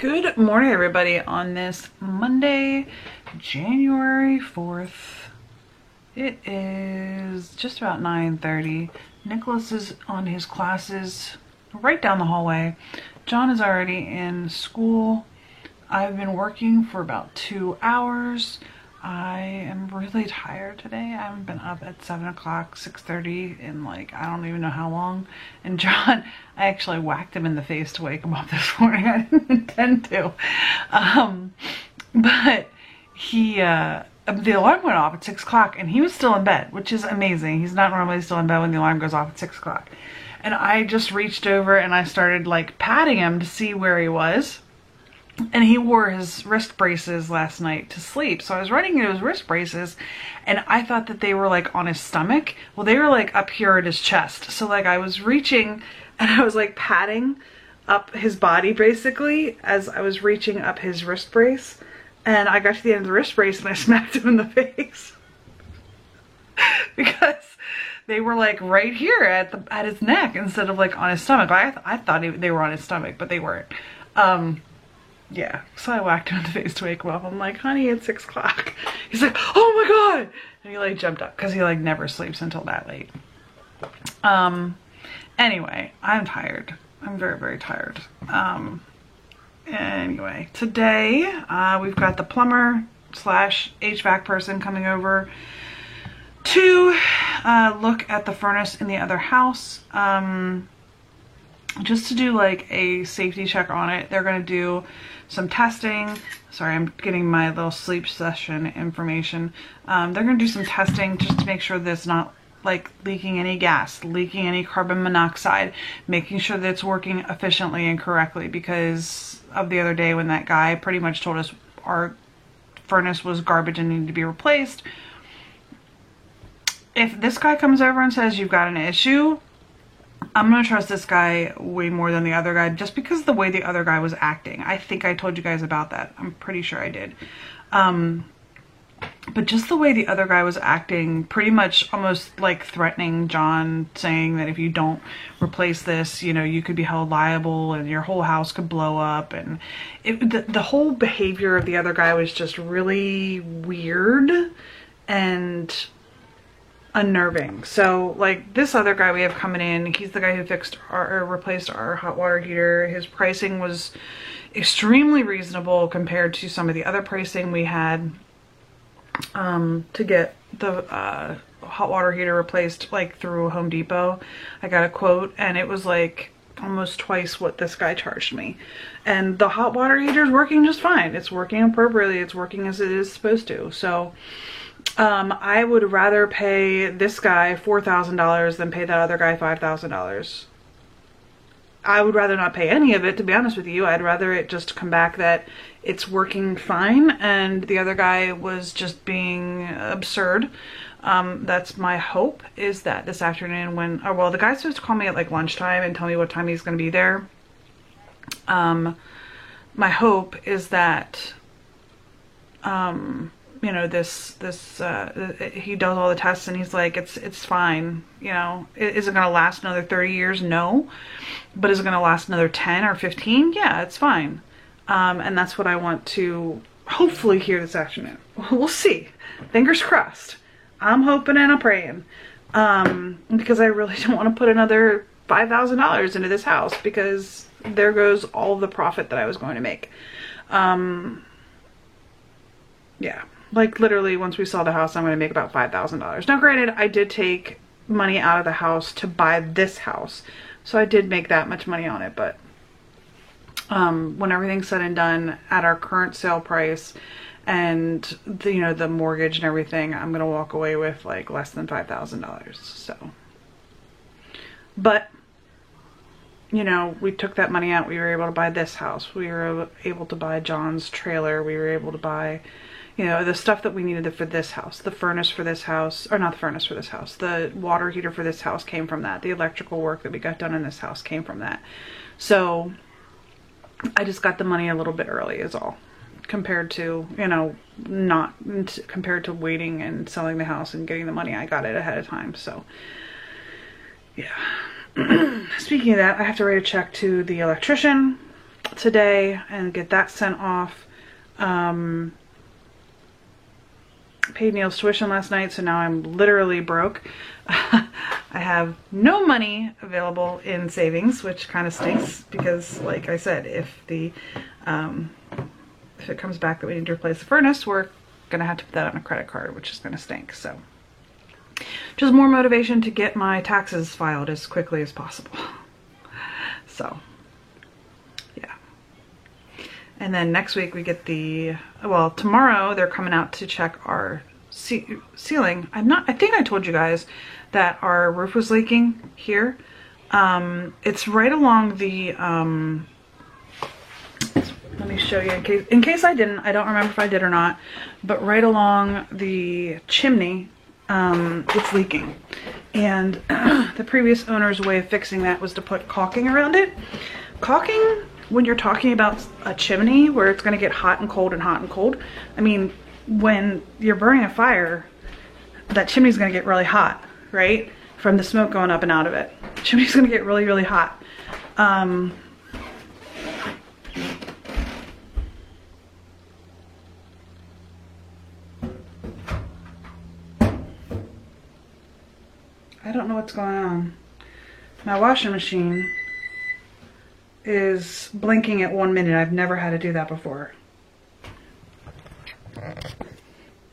Good morning, everybody, on this Monday, January 4th. It is just about 9:30. Nicholas is on his classes right down the hallway. John is already in school. I've been working for about 2 hours. I am really tired today. I haven't been up at 7 o'clock, 6:30 in like, I don't even know how long. And John, I actually whacked him in the face to wake him up this morning. I didn't intend to. But he, the alarm went off at 6 o'clock and he was still in bed, which is amazing. He's not normally still in bed when the alarm goes off at 6 o'clock. And I just reached over and I started like patting him to see where he was. And he wore his wrist braces last night to sleep. So I was running into his wrist braces and I thought that they were like on his stomach. Well, they were like up here at his chest. So like I was reaching and I was like patting up his body basically as I was reaching up his wrist brace. And I got to the end of the wrist brace and I smacked him in the face. Because they were like right here at his neck instead of like on his stomach. I thought they were on his stomach, but they weren't. Yeah, so I whacked him in the face to wake him up. I'm like, honey, it's 6 o'clock. He's like, oh my God. And he like jumped up because he like never sleeps until that late. Anyway, I'm tired. I'm very, very tired. Anyway, today we've got the plumber / HVAC person coming over to look at the furnace in the other house. Just to do like a safety check on it. They're going to do some testing. Sorry, I'm getting my little sleep session information. They're going to do some testing just to make sure that it's not like leaking any gas, leaking any carbon monoxide, making sure that it's working efficiently and correctly, because of the other day when that guy pretty much told us our furnace was garbage and needed to be replaced. If this guy comes over and says you've got an issue, I'm going to trust this guy way more than the other guy, just because of the way the other guy was acting. I think I told you guys about that. I'm pretty sure I did. But just the way the other guy was acting, pretty much almost like threatening John, saying that if you don't replace this, you know, you could be held liable and your whole house could blow up. And the whole behavior of the other guy was just really weird and unnerving. So like this other guy we have coming in, he's the guy who replaced our hot water heater. His pricing was extremely reasonable compared to some of the other pricing we had to get the hot water heater replaced like through Home Depot. I got a quote and it was like almost twice what this guy charged me. And the hot water heater is working just fine. It's working appropriately. It's working as it is supposed to. So I would rather pay this guy $4,000 than pay that other guy $5,000. I would rather not pay any of it, to be honest with you. I'd rather it just come back that it's working fine and the other guy was just being absurd. That's my hope, is that this afternoon when, oh, well, the guy's supposed to call me at like lunchtime and tell me what time he's going to be there. My hope is that, you know, he does all the tests and he's like, it's fine. You know, is it going to last another 30 years? No. But is it going to last another 10 or 15? Yeah, it's fine. And that's what I want to hopefully hear this afternoon. We'll see. Fingers crossed. I'm hoping and I'm praying. Because I really don't want to put another $5,000 into this house, because there goes all the profit that I was going to make. Yeah. Like literally once we sell the house, I'm going to make about $5,000. Now granted, I did take money out of the house to buy this house. So I did make that much money on it. But when everything's said and done, at our current sale price and the, you know, the mortgage and everything, I'm going to walk away with like less than $5,000. So, but you know, we took that money out. We were able to buy this house. We were able to buy John's trailer. We were able to buy, you know, the stuff that we needed for this house. The furnace for this house, or not the furnace for this house, the water heater for this house came from that. The electrical work that we got done in this house came from that. So I just got the money a little bit early is all, compared to, you know, compared to waiting and selling the house and getting the money. I got it ahead of time. So yeah. Speaking of that, I have to write a check to the electrician today and get that sent off. Paid Neil's tuition last night, so now I'm literally broke. I have no money available in savings, which kind of stinks because, like I said, if it comes back that we need to replace the furnace, we're gonna have to put that on a credit card, which is gonna stink. So just more motivation to get my taxes filed as quickly as possible. So yeah. And then next week we get well, tomorrow they're coming out to check our ceiling. I think I told you guys that our roof was leaking here. It's right along the, let me show you in case I didn't, I don't remember if I did or not, but right along the chimney, it's leaking. And the previous owner's way of fixing that was to put caulking around it. Caulking, when you're talking about a chimney where it's going to get hot and cold and hot and cold, I mean, when you're burning a fire, that chimney's going to get really hot, right? From the smoke going up and out of it. The chimney's going to get really, really hot. I don't know what's going on. My washing machine is blinking at 1 minute. I've never had to do that before.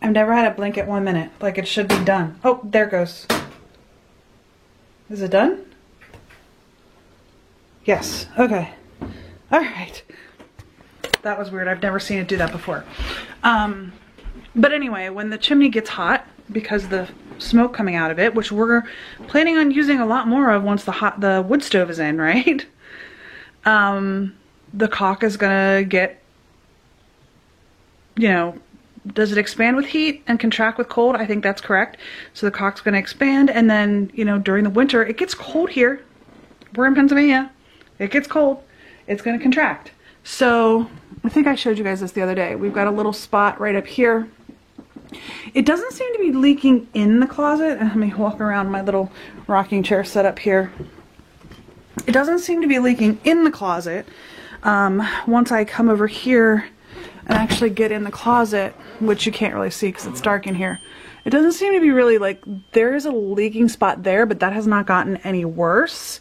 I've never had it blink at 1 minute. Like it should be done. Oh, there it goes. Is it done? Yes. Okay. All right. That was weird. I've never seen it do that before. But anyway, when the chimney gets hot, because the smoke coming out of it, which we're planning on using a lot more of once the wood stove is in, right? The caulk is gonna get, you know, does it expand with heat and contract with cold? I think that's correct. So the caulk's gonna expand, and then, you know, during the winter, it gets cold here. We're in Pennsylvania. It gets cold. It's gonna contract. So I think I showed you guys this the other day. We've got a little spot right up here. It doesn't seem to be leaking in the closet. Let me walk around my little rocking chair set up here. It doesn't seem to be leaking in the closet. Once I come over here and actually get in the closet, which you can't really see because it's dark in here, it doesn't seem to be really, like, there is a leaking spot there, but that has not gotten any worse.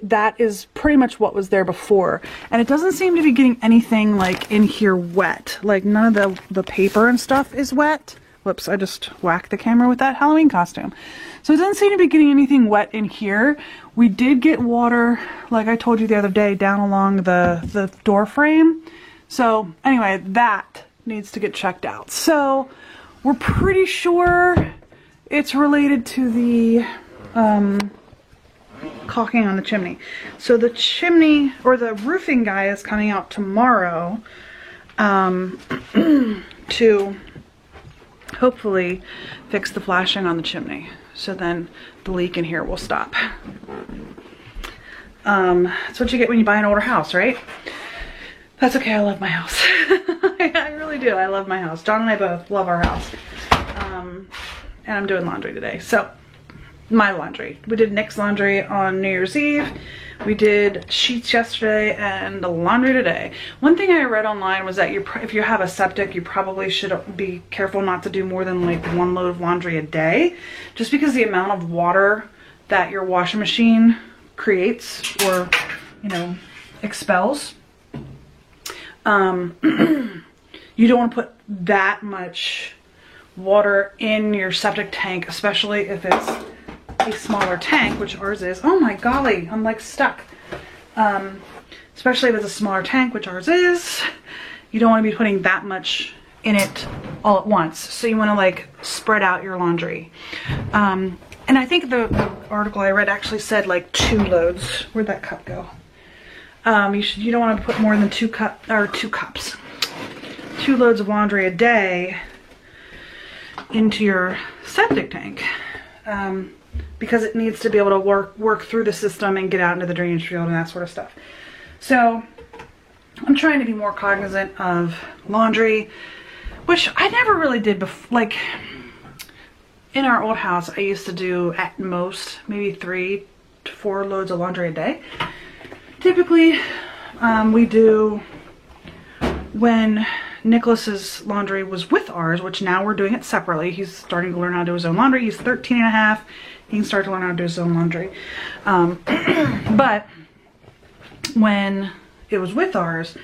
That is pretty much what was there before, and it doesn't seem to be getting anything like in here wet. Like none of the paper and stuff is wet. Whoops, I just whacked the camera with that Halloween costume. So it doesn't seem to be getting anything wet in here. We did get water, like I told you the other day, down along the door frame. So anyway, that needs to get checked out. So we're pretty sure it's related to the caulking on the chimney. So the chimney, or the roofing guy, is coming out tomorrow to hopefully fix the flashing on the chimney. So then the leak in here will stop. That's what you get when you buy an older house, right? That's okay, I love my house. I really do, I love my house. John and I both love our house. And I'm doing laundry today, so my laundry. We did Nick's laundry on New Year's Eve. We did sheets yesterday and laundry today. One thing I read online was that if you have a septic, you probably should be careful not to do more than like 1 load of laundry a day, just because the amount of water that your washing machine creates, or, you know, expels. You don't want to put that much water in your septic tank, especially if it's a smaller tank, which ours is. Oh my golly, I'm like stuck. Especially if it's a smaller tank, which ours is. You don't want to be putting that much in it all at once. So you want to like spread out your laundry. And I think the article I read actually said like 2 loads. Where'd that cup go? You don't want to put more than 2 cups. 2 loads of laundry a day into your septic tank. Because it needs to be able to work through the system and get out into the drainage field and that sort of stuff. So I'm trying to be more cognizant of laundry, which I never really did before. Like in our old house, I used to do at most maybe 3 to 4 loads of laundry a day. typically we do, when Nicholas's laundry was with ours, which now we're doing it separately. He's starting to learn how to do his own laundry. He's 13 and a half. He can start to learn how to do his own laundry. But when it was with ours,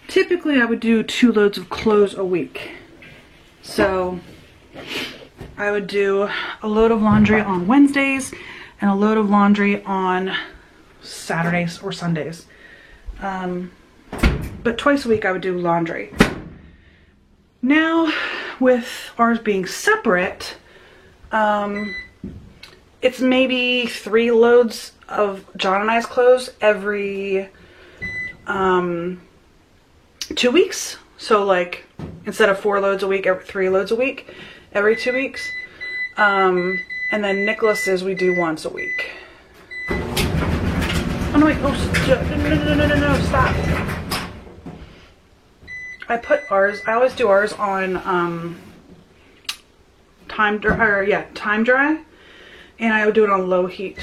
typically I would do 2 loads of clothes a week. So I would do a load of laundry on Wednesdays and a load of laundry on Saturdays or Sundays. But twice a week I would do laundry. Now, with ours being separate, it's maybe 3 loads of John and I's clothes every 2 weeks. So like, instead of 4 loads a week, 3 loads a week, every 2 weeks. And then Nicholas's we do once a week. Oh no, wait, oh, no, stop. I put ours, I always do ours on time dry, and I would do it on low heat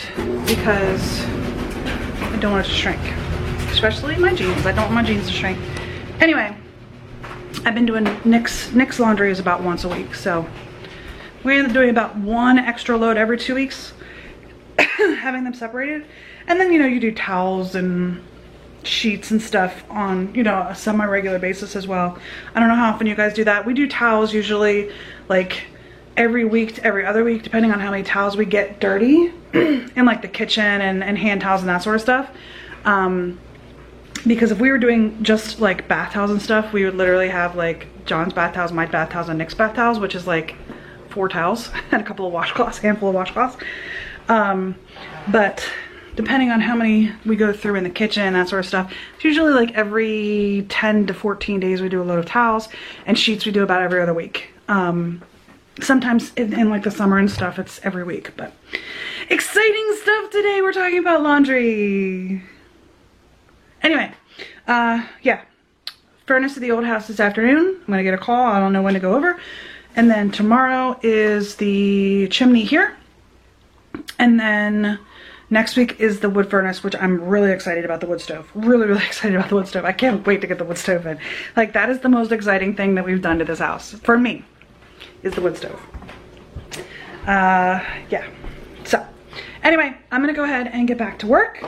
because I don't want it to shrink, especially my jeans. I don't want my jeans to shrink. Anyway, I've been doing Nick's laundry is about once a week, so we end up doing about 1 extra load every 2 weeks, having them separated. And then, you know, you do towels and sheets and stuff on, you know, a semi-regular basis as well. I don't know how often you guys do that. We do towels usually like every week to every other week, depending on how many towels we get dirty in like the kitchen and hand towels and that sort of stuff. Because if we were doing just like bath towels and stuff, we would literally have like John's bath towels, my bath towels, and Nick's bath towels, which is like 4 towels and a couple of washcloths, handful of washcloths. But depending on how many we go through in the kitchen, that sort of stuff, it's usually like every 10 to 14 days we do a load of towels, and sheets we do about every other week. Sometimes in like the summer and stuff, it's every week. But exciting stuff today. We're talking about laundry. Anyway, yeah, furnace of the old house this afternoon. I'm gonna get a call. I don't know when to go over. And then tomorrow is the chimney here. And then next week is the wood furnace, which I'm really excited about. The wood stove. Really, really excited about the wood stove. I can't wait to get the wood stove in. Like, that is the most exciting thing that we've done to this house. For me, is the wood stove. Yeah. So, anyway, I'm going to go ahead and get back to work.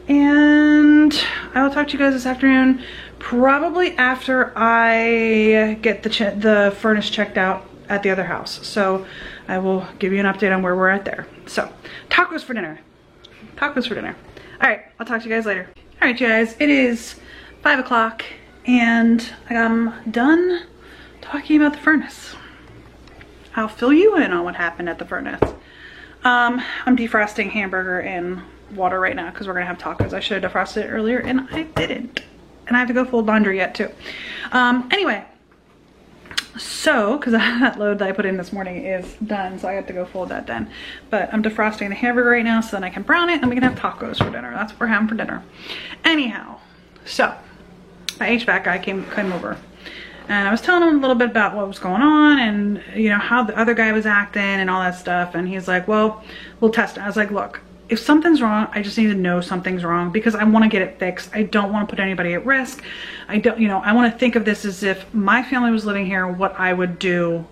And I will talk to you guys this afternoon, probably after I get the furnace checked out at the other house. So I will give you an update on where we're at there. So, tacos for dinner. Tacos for dinner. All right, I'll talk to you guys later. All right, you guys, it is 5 o'clock and I'm done talking about the furnace. I'll fill you in on what happened at the furnace. I'm defrosting hamburger in water right now because we're gonna have tacos. I should have defrosted it earlier and I didn't. And I have to go fold laundry yet too. Anyway, so, because that load that I put in this morning is done, so I have to go fold that then. But I'm defrosting the hamburger right now so then I can brown it and we can have tacos for dinner. That's what we're having for dinner. Anyhow, so my HVAC guy came over and I was telling him a little bit about what was going on and, you know, how the other guy was acting and all that stuff. And he's like, well, we'll test it. I was like, look, if something's wrong, I just need to know something's wrong because I want to get it fixed. I don't want to put anybody at risk. I don't, you know, I want to think of this as if my family was living here, what I would do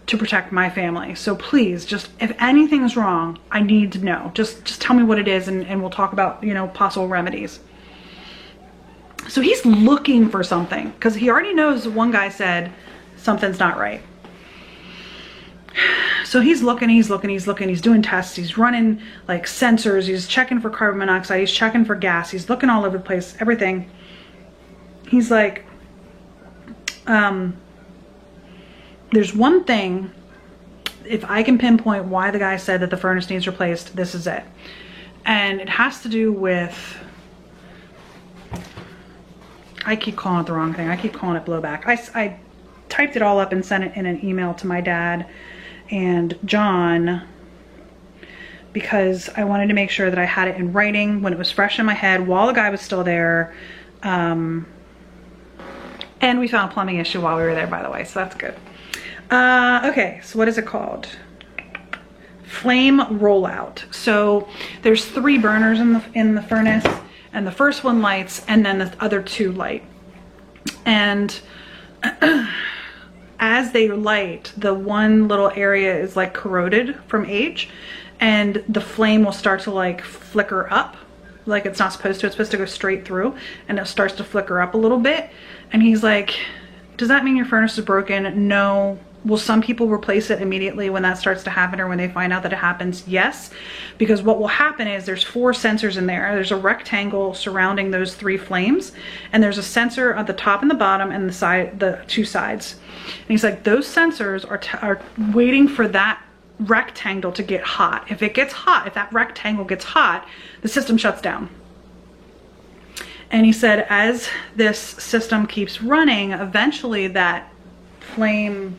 to protect my family. So please, just if anything's wrong, I need to know. Just tell me what it is and we'll talk about, you know, possible remedies. So he's looking for something because he already knows one guy said something's not right. So he's looking, he's doing tests, he's running like sensors, he's checking for carbon monoxide, he's checking for gas, he's looking all over the place, everything. He's like, there's one thing, if I can pinpoint why the guy said that the furnace needs replaced, this is it. And it has to do with, I keep calling it the wrong thing, I keep calling it blowback. I typed it all up and sent it in an email to my dad and John because I wanted to make sure that I had it in writing when it was fresh in my head while the guy was still there. And we found a plumbing issue while we were there, by the way, so that's good. Okay, so what is it called? flame rollout. So there's 3 burners in the furnace, and the first one lights and then the other 2 light. And as they light, the one little area is like corroded from age, and the flame will start to like flicker up like it's not supposed to. It's supposed to go straight through, and it starts to flicker up a little bit. And he's like, does that mean your furnace is broken? No. Will some people replace it immediately when that starts to happen, or when they find out that it happens? Yes, because what will happen is there's 4 sensors in there. There's a rectangle surrounding those 3 flames, and there's a sensor at the top and the bottom and the 2 sides. And he's like, those sensors are waiting for that rectangle to get hot. If it gets hot, if that rectangle gets hot, the system shuts down. And he said, as this system keeps running, eventually that flame,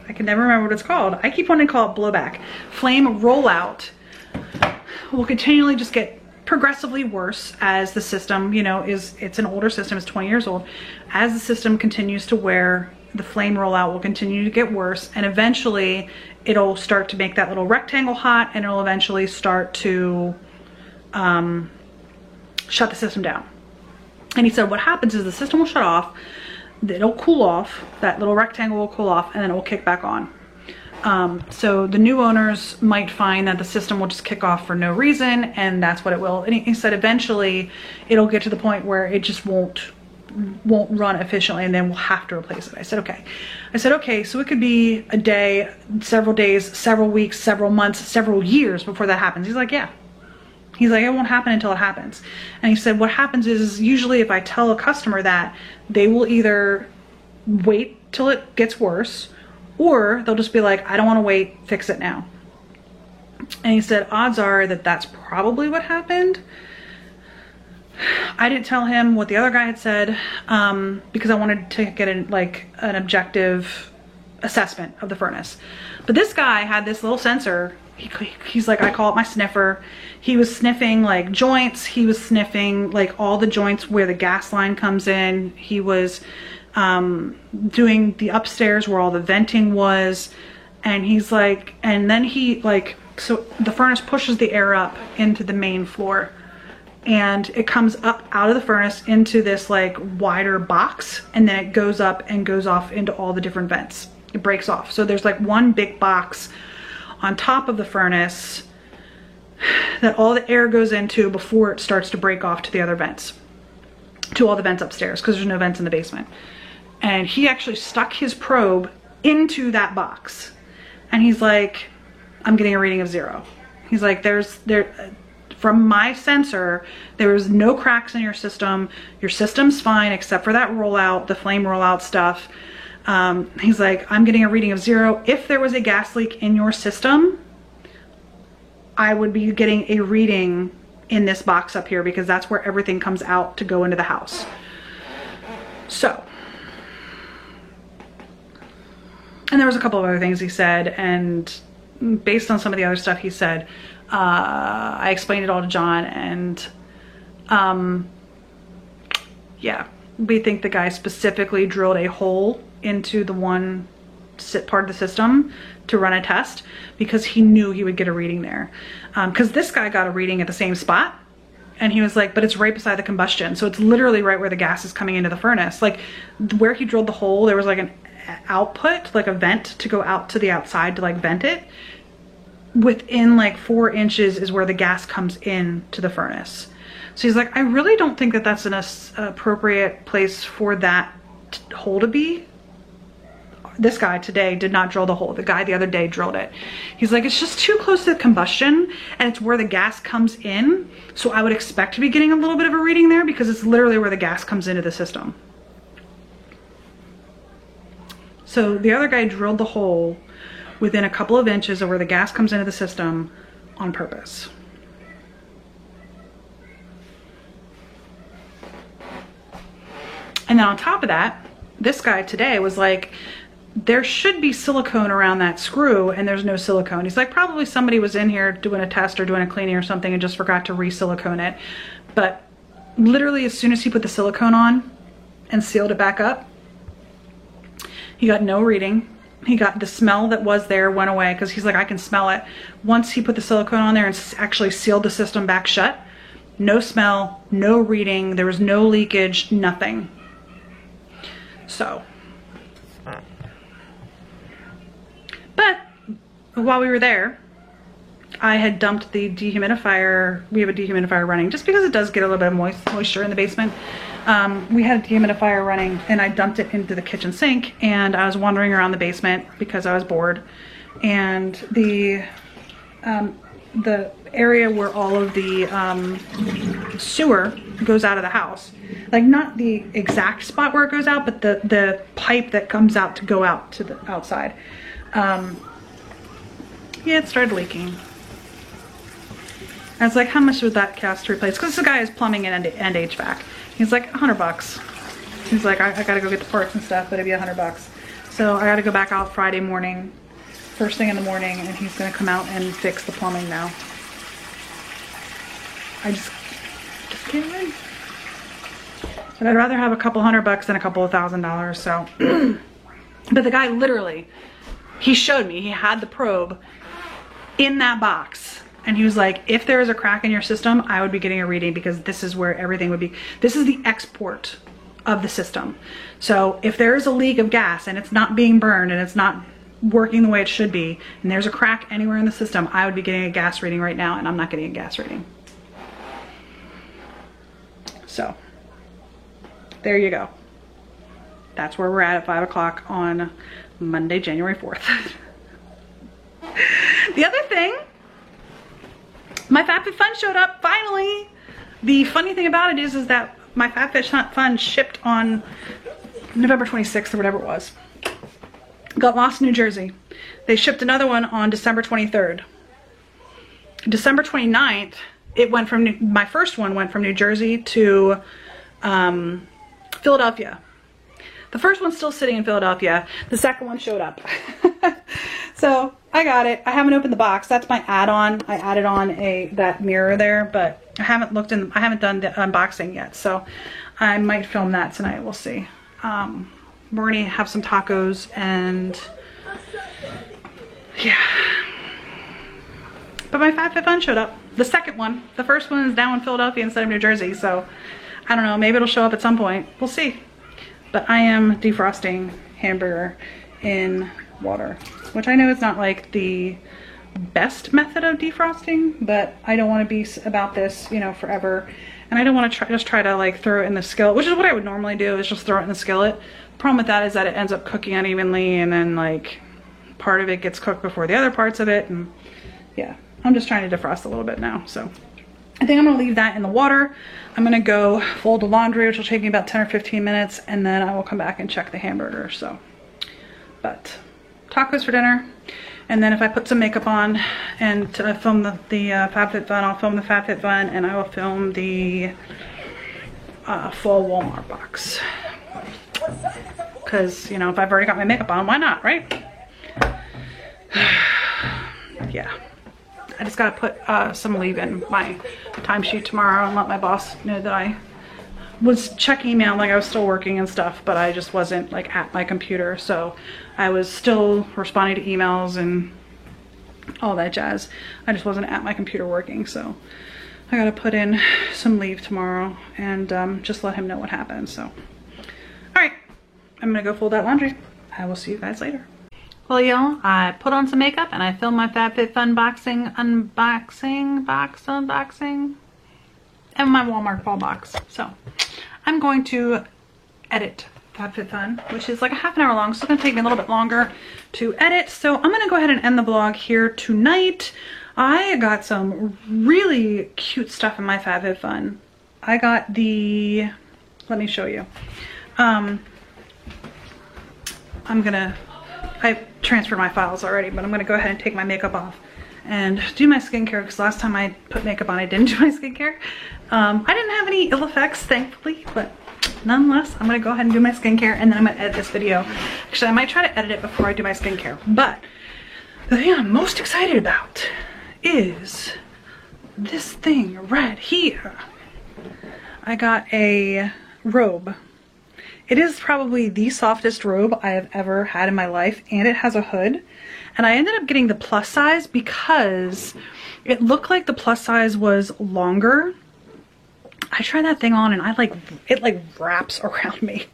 I can never remember what it's called. I keep wanting to call it blowback. Flame rollout will continually just get progressively worse as the system, you know, it's an older system, it's 20 years old. As the system continues to wear, the flame rollout will continue to get worse, and eventually it'll start to make that little rectangle hot, and it'll eventually start to shut the system down. And he said what happens is the system will shut off, it'll cool off, that little rectangle will cool off, and then it will kick back on. So the new owners might find that the system will just kick off for no reason, and that's what it will. And he said eventually it'll get to the point where it just won't run efficiently, and then we'll have to replace it. I said okay. So it could be a day, several days, several weeks, several months, several years before that happens. He's like, yeah. He's like, it won't happen until it happens. And he said what happens is usually if I tell a customer that, they will either wait till it gets worse, or they'll just be like, I don't want to wait, fix it now. And he said odds are that that's probably what happened. I didn't tell him what the other guy had said because I wanted to get an objective assessment of the furnace. But this guy had this little sensor. He's like, I call it my sniffer. He was sniffing like joints. He was sniffing like all the joints where the gas line comes in. He was doing the upstairs where all the venting was. And he's like, and then he like, so the furnace pushes the air up into the main floor, and it comes up out of the furnace into this like wider box, and then it goes up and goes off into all the different vents. It breaks off. So there's like one big box on top of the furnace that all the air goes into before it starts to break off to the other vents, to all the vents upstairs, because there's no vents in the basement. And he actually stuck his probe into that box, and he's like, I'm getting a reading of 0. He's like, from my sensor, there's no cracks in your system. Your system's fine except for that rollout, the flame rollout stuff. He's like, I'm getting a reading of 0. If there was a gas leak in your system, I would be getting a reading in this box up here, because that's where everything comes out to go into the house. So, and there was a couple of other things he said, and based on some of the other stuff he said, I explained it all to John, and yeah, we think the guy specifically drilled a hole into the one part of the system to run a test, because he knew he would get a reading there. Because this guy got a reading at the same spot, and he was like, but it's right beside the combustion, so it's literally right where the gas is coming into the furnace. Like where he drilled the hole, there was like an output, like a vent to go out to the outside to like vent it. Within like 4 inches is where the gas comes in to the furnace. So he's like, I really don't think that that's an appropriate place for that hole to be. This guy today did not drill the hole. The guy the other day drilled it. He's like, it's just too close to the combustion, and it's where the gas comes in. So I would expect to be getting a little bit of a reading there, because it's literally where the gas comes into the system. So the other guy drilled the hole within a couple of inches of where the gas comes into the system on purpose. And then on top of that, this guy today was like, there should be silicone around that screw, and there's no silicone. He's like, probably somebody was in here doing a test or doing a cleaning or something and just forgot to re-silicone it. But literally as soon as he put the silicone on and sealed it back up, he got no reading. He got the smell that was there went away because he's like, I can smell it. Once he put the silicone on there and actually sealed the system back shut, no smell, no reading, there was no leakage, nothing. So, but while we were there, I had dumped the dehumidifier. We have a dehumidifier running just because it does get a little bit of moisture in the basement. We had a dehumidifier running and I dumped it into the kitchen sink, and I was wandering around the basement because I was bored, and the area where all of the sewer goes out of the house, like not the exact spot where it goes out, but the pipe that comes out to go out to the outside. Yeah, it started leaking. I was like, how much would that cost to replace? Because the guy is plumbing and HVAC. He's like, $100. He's like, I gotta go get the parts and stuff, but it'd be $100. So I gotta go back out Friday morning, first thing in the morning, and he's gonna come out and fix the plumbing now. I just can't wait. But I'd rather have a couple $100 than a couple of $1,000, so. But the guy literally, he showed me, he had the probe in that box. And he was like, if there is a crack in your system, I would be getting a reading because this is where everything would be. This is the export of the system. So if there is a leak of gas and it's not being burned and it's not working the way it should be, and there's a crack anywhere in the system, I would be getting a gas reading right now, and I'm not getting a gas reading. So there you go. That's where we're at 5 o'clock on Monday, January 4th. The other thing, my FabFitFun showed up finally. The funny thing about it is that my FabFitFun shipped on November 26th or whatever it was. Got lost in New Jersey. They shipped another one on December 23rd. December 29th, it went from, my first one went from New Jersey to Philadelphia. The first one's still sitting in Philadelphia. The second one showed up. So I got it. I haven't opened the box. That's my add-on. I added on that mirror there, but I haven't done the unboxing yet. So I might film that tonight. We'll see. We're gonna have some tacos and yeah. But my FabFitFun showed up. The second one. The first one is now in Philadelphia instead of New Jersey. So I don't know. Maybe it'll show up at some point. We'll see. But I am defrosting hamburger in water, which I know is not like the best method of defrosting, but I don't want to be about this, you know, forever. And I don't want to just try to like throw it in the skillet, which is what I would normally do, is just throw it in the skillet. The problem with that is that it ends up cooking unevenly, and then like part of it gets cooked before the other parts of it. And yeah, I'm just trying to defrost a little bit now. So I think I'm gonna leave that in the water. I'm gonna go fold the laundry, which will take me about 10 or 15 minutes, and then I will come back and check the hamburger. So, but tacos for dinner, and then if I put some makeup on and film the FabFitFun, I'll film the FabFitFun, and I will film the fall Walmart box. Because, you know, if I've already got my makeup on, why not, right? Yeah. I just gotta put some leave in my timesheet tomorrow and let my boss know that I was checking email, like I was still working and stuff, but I just wasn't like at my computer. So I was still responding to emails and all that jazz. I just wasn't at my computer working. So I gotta put in some leave tomorrow and just let him know what happened. So, all right, I'm gonna go fold that laundry. I will see you guys later. Well, y'all, I put on some makeup and I filmed my FabFitFun unboxing, and my Walmart fall box. So I'm going to edit FabFitFun, which is like a half an hour long, so it's gonna take me a little bit longer to edit. So I'm gonna go ahead and end the vlog here tonight. I got some really cute stuff in my FabFitFun. I got the, let me show you. I transferred my files already, but I'm gonna go ahead and take my makeup off and do my skincare, because last time I put makeup on I didn't do my skincare. I didn't have any ill effects, thankfully, but nonetheless, I'm gonna go ahead and do my skincare, and then I'm gonna edit this video. Actually, I might try to edit it before I do my skincare, but the thing I'm most excited about is this thing right here. I got a robe. It is probably the softest robe I have ever had in my life, and it has a hood. And I ended up getting the plus size because it looked like the plus size was longer. I tried that thing on and it like wraps around me.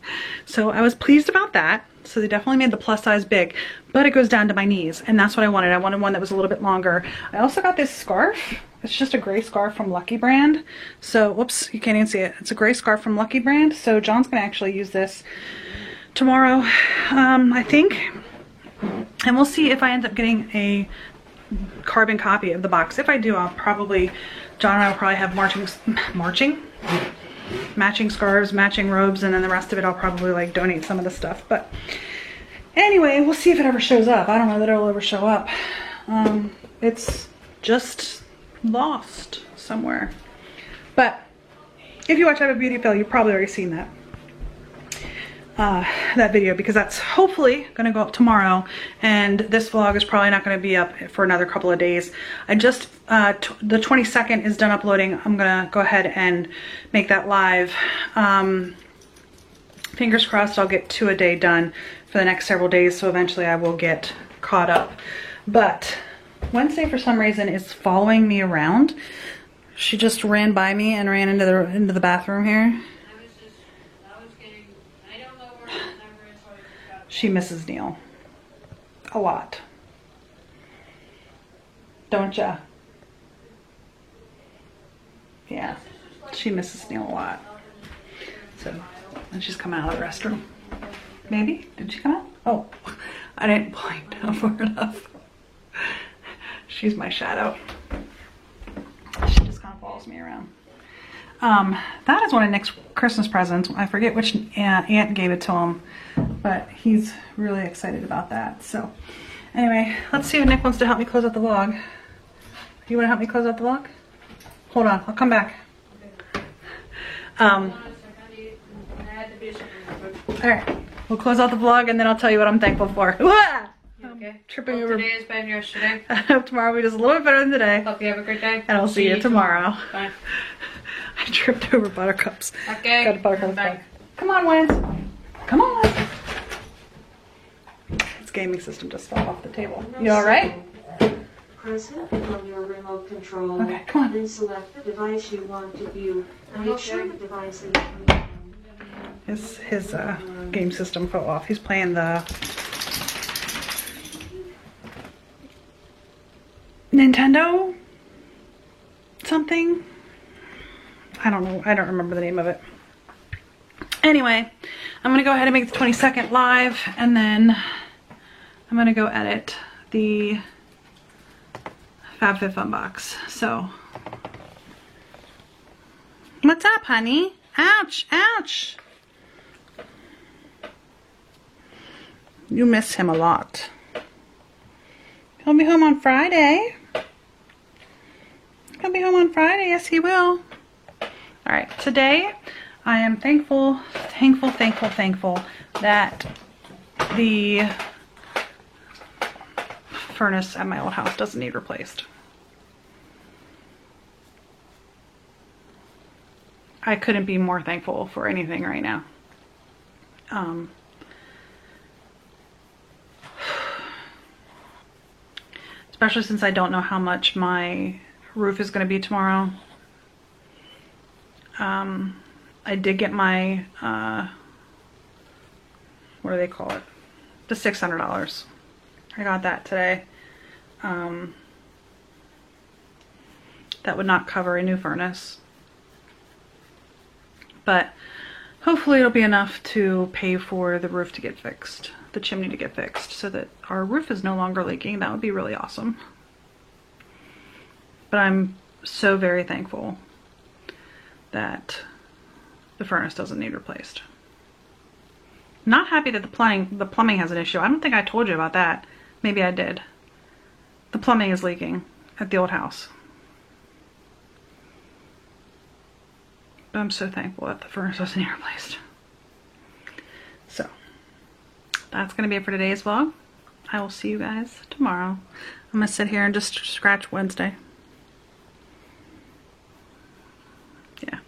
So I was pleased about that. So they definitely made the plus size big, but it goes down to my knees, and that's what I wanted. I wanted one that was a little bit longer. I also got this scarf. It's just a gray scarf from Lucky Brand. So, whoops, you can't even see it. It's a gray scarf from Lucky Brand. So John's gonna actually use this tomorrow, I think. And we'll see if I end up getting a carbon copy of the box. If I do, I'll probably, John and I will probably have matching scarves, matching robes, and then the rest of it I'll probably like donate some of the stuff. But anyway, we'll see if it ever shows up. I don't know that it'll ever show up. It's just lost somewhere. But if you watch I Have a Beauty Fail, you've probably already seen that video, because that's hopefully gonna go up tomorrow, and this vlog is probably not gonna be up for another couple of days. I just the 22nd is done uploading. I'm gonna go ahead and make that live. Fingers crossed I'll get 2 a day done for the next several days, so eventually I will get caught up. But Wednesday, for some reason, is following me around. She just ran by me and ran into the bathroom here. She misses Neil a lot, don't ya? Yeah, she misses Neil a lot. So, and she's coming out of the restroom. Maybe? Did she come out? Oh, I didn't point down far enough. She's my shadow. She just kind of follows me around. That is one of Nick's Christmas presents. I forget which aunt gave it to him, but he's really excited about that. So anyway, let's see if Nick wants to help me close out the vlog. You want to help me close out the vlog? Hold on, I'll come back. All right, we'll close out the vlog and then I'll tell you what I'm thankful for. Okay. Tripping over. Today is better than yesterday. Tomorrow will be just a little bit better than today. Hope you have a great day. And I'll see you tomorrow. Bye. I tripped over buttercups. Okay. Got a buttercup back. Come on, Wins. Come on. This gaming system just fell off the table. You all right? Press it from your remote control. Okay, come on. Then select the device you want to view. Make sure the device is His game system fell off. He's playing the Nintendo something. I don't know. I don't remember the name of it. Anyway, I'm gonna go ahead and make the 22nd live, and then I'm gonna go edit the FabFitFun box. So, what's up, honey? Ouch, ouch. You miss him a lot. He'll be home on Friday. He'll be home on Friday. Yes, he will. All right, today I am thankful that the furnace at my old house doesn't need replaced. I couldn't be more thankful for anything right now. Especially since I don't know how much my roof is going to be tomorrow. I did get my, what do they call it? The $600. I got that today. That would not cover a new furnace. But hopefully it'll be enough to pay for the roof to get fixed, the chimney to get fixed, so that our roof is no longer leaking. That would be really awesome. But I'm so very thankful that the furnace doesn't need replaced. Not happy that the plumbing has an issue. I don't think I told you about that. Maybe I did. The plumbing is leaking at the old house. But I'm so thankful that the furnace doesn't need replaced. So, that's going to be it for today's vlog. I will see you guys tomorrow. I'm going to sit here and just scratch Wednesday. Yeah.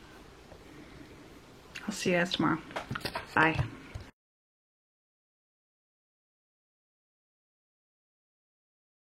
I'll see you guys tomorrow. Bye.